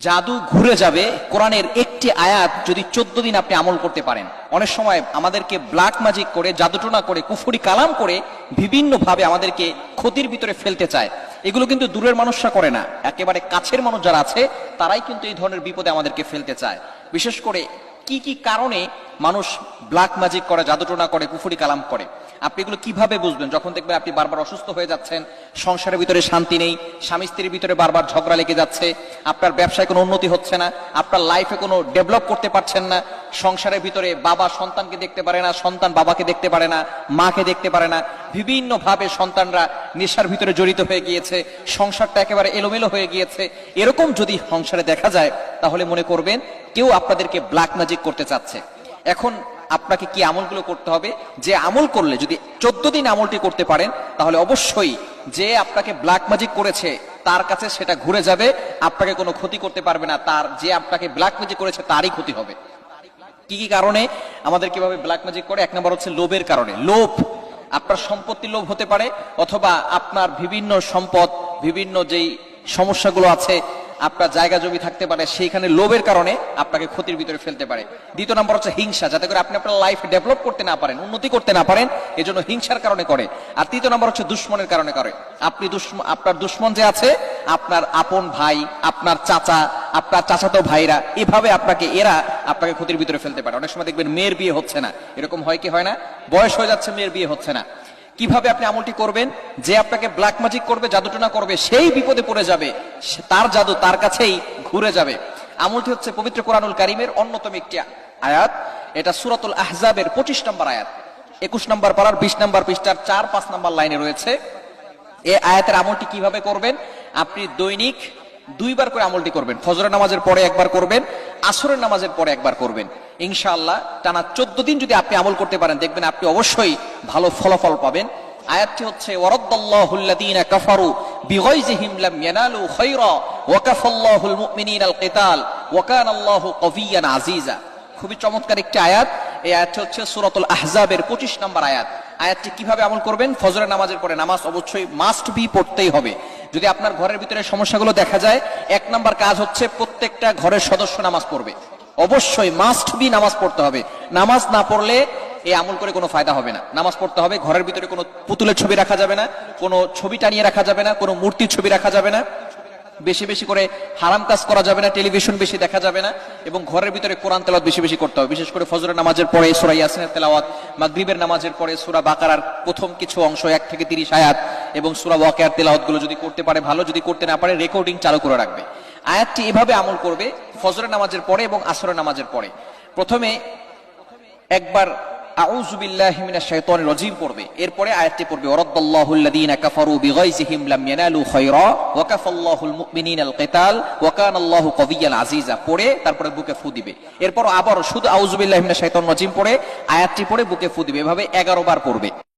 জাদু ঘুরে যাবে কোরআনের একটি আয়াত যদি 14 দিন আপনি আমল করতে পারেন। অনেক সময় আমাদেরকে ব্ল্যাক ম্যাজিক করে, জাদুটোনা করে, কুফরি কালাম করে বিভিন্ন ভাবে আমাদেরকে ক্ষতির ভিতরে ফেলতে চায়। এগুলো কিন্তু দূরের মানুষরা করে না, একেবারে কাছের মানুষ যারা আছে তারাই কিন্তু এই ধরনের বিপদে আমাদেরকে ফেলতে চায়। বিশেষ করে কি কি কারণে মানুষ ব্ল্যাক ম্যাজিক করে, জাদুটোনা করে, কুফরি কালাম করে, আপনি এগুলো কিভাবে বুঝবেন? যখন দেখবেন আপনি বারবার অসুস্থ হয়ে যাচ্ছেন, সংসারের ভিতরে শান্তি নেই, স্বামী স্ত্রীর ভিতরে বারবার ঝগড়া লেগে যাচ্ছে, আপনার ব্যবসায় কোনো উন্নতি হচ্ছে না, আপনার লাইফে কোনো ডেভেলপ করতে পারছেন না, সংসারের ভিতরে বাবা সন্তানকে দেখতে পারে না, সন্তান বাবাকে দেখতে পারে না, মাকে দেখতে পারে না, বিভিন্ন ভাবে সন্তানরা নেশার ভিতরে জড়িত হয়ে গিয়েছে, সংসারটা একেবারে এলোমেলো হয়ে গিয়েছে, এরকম যদি সংসারে দেখা যায় তাহলে মনে করবেন কেউ আপনাদেরকে ব্ল্যাক ম্যাজিক করতে চাচ্ছে। এখন আপনাকে কি আমলগুলো করতে হবে? যে আমল করলে যদি 14 দিন আমলটি করতে পারেন তাহলে অবশ্যই যে আপনাকে ব্ল্যাক ম্যাজিক করেছে তার কাছে সেটা ঘুরে যাবে, আপনাকে কোনো ক্ষতি করতে পারবে না, তার যে আপনাকে ব্ল্যাক ম্যাজিক করেছে তারই ক্ষতি হবে। কি কি কারণে আমাদের কিভাবে ব্ল্যাক ম্যাজিক করে? এক নম্বর হচ্ছে লোভের কারণে। লোভ, আপনার সম্পত্তির লোভ হতে পারে, অথবা আপনার বিভিন্ন সম্পদ, বিভিন্ন যেই সমস্যাগুলো আছে, আপনার জায়গা জমি থাকতে পারে, সেইখানে লোভের কারণে আপনাকে ক্ষতির ভিতরে ফেলতে পারে। দ্বিতীয় নম্বর হচ্ছে হিংসা, যাতে করে আপনি আপনার লাইফ ডেভেলপ করতে না পারেন, উন্নতি করতে না পারেন, এজন্য হিংসার কারণে করে। আর তৃতীয় নম্বর হচ্ছে দুশ্মনের কারণে করে। আপনি আপনার দুশ্মন যে আছে, আপনার আপন ভাই, আপনার চাচা, আপনার চাচাতো ভাইরা, এভাবে এরা আপনাকে ক্ষতির ভিতরে ফেলতে পারে। অনেক সময় দেখবেন মেয়ের বিয়ে হচ্ছে না, এরকম হয় কি হয় না? বয়স হয়ে যাচ্ছে, মেয়ের বিয়ে হচ্ছে না। কিভাবে আপনি আমলটি করবেন? যে আপনাকে ব্ল্যাক ম্যাজিক করবে, জাদুটোনা করবে, সেই বিপদে পড়ে যাবে, তার জাদু তার কাছেই ঘুরে যাবে। আমলটি হচ্ছে পবিত্র কোরআনুল কারীমের অন্যতম একটি আয়াত। এটা সূরাতুল আহজাবের 25 নম্বর আয়াত, 21 নম্বর পারার 20 নম্বর পৃষ্ঠার 4-5 নম্বর লাইনে রয়েছে। এই আয়াতের আমলটি কিভাবে করবেন? আপনি দৈনিক 2 বার করে আমলটি করবেন। ফজরের নামাজের পরে একবার করবেন, আসরের নামাজের পরে একবার করবেন। ইনশাআল্লাহ টানা 14 দিন যদি আপনি আমল করতে পারেন, দেখবেন আপনি অবশ্যই ভালো ফলাফল পাবেন। আয়াতটি হচ্ছে ওয়ারাদ্দাল্লাহুল্লাযীনা কাফারু বিগাইযিহিম লাম ইয়ানালু খায়রা ওয়া কাফাল্লাহুল মুমিনিনাল কিতাল ওয়া কানাল্লাহু কাবিয়্যান আজিজা। খুবই চমৎকার একটি আয়াত। এই আয়াতটি হচ্ছে সূরাতুল আহজাবের 25 নম্বর আয়াত। আয়াতটি কিভাবে আমল করবেন? ফজরের নামাজের পরে, নামাজ অবশ্যই মাস্ট বি পড়তেই হবে। যদি আপনার ঘরের ভিতরে সমস্যাগুলো দেখা যায়, 1 নম্বর কাজ হচ্ছে প্রত্যেকটা ঘরের সদস্য নামাজ পড়বে। অবশ্যই মাস্ট বি নামাজ পড়তে হবে। নামাজ না পড়লে এই আমল করে কোনো ফায়দা হবে না। নামাজ পড়তে হবে। ঘরের ভিতরে কোনো পুতুলের ছবি রাখা যাবে না, কোনো ছবি টানিয়ে রাখা যাবে না, কোনো মূর্তির ছবি রাখা যাবে না, বেশি বেশি করে হারাম কাজ করা যাবে না, টেলিভিশন বেশি দেখা যাবে না, এবং ঘরের ভিতরে কোরআন তেলাওয়াত বেশি বেশি করতে হবে। বিশেষ করে ফজরের নামাজের পরে সূরা ইয়াসিনের তেলাওয়াত, মাগরিবের নামাজের পরে সূরা বাকারার প্রথম কিছু অংশ 1 থেকে 30 আয়াত এবং সূরা ওয়াকিয়ার তেলাওয়াত গুলো যদি করতে পারে ভালো, যদি করতে না পারে রেকর্ডিং চালু করে রাখবে। আয়াতটি এভাবে আমল করবে ফজরের নামাজের পরে এবং আসরের নামাজের পরে। প্রথমে একবার আউযু বিল্লাহি মিনাশ শাইতানির রাজিম পড়বে, এরপরে আয়াতটি পড়বে ওয়ারাদ্দাল্লাহুল্লাযীনা কাফারু বিগাইযিহিম লাম ইয়ানালু খায়রা ওয়া কাফাল্লাহুল মুমিনিনাল কিতাল ওয়া কানাল্লাহু কাবিয়্যান আজিজা পড়ে তারপরে বুকে ফু দিবে। এরপর আবার শুধু আউযু বিল্লাহি মিনাশ শাইতানির রাজিম পড়ে আয়াতটি পড়ে বুকে ফু দিবে। এভাবে 11 বার পড়বে।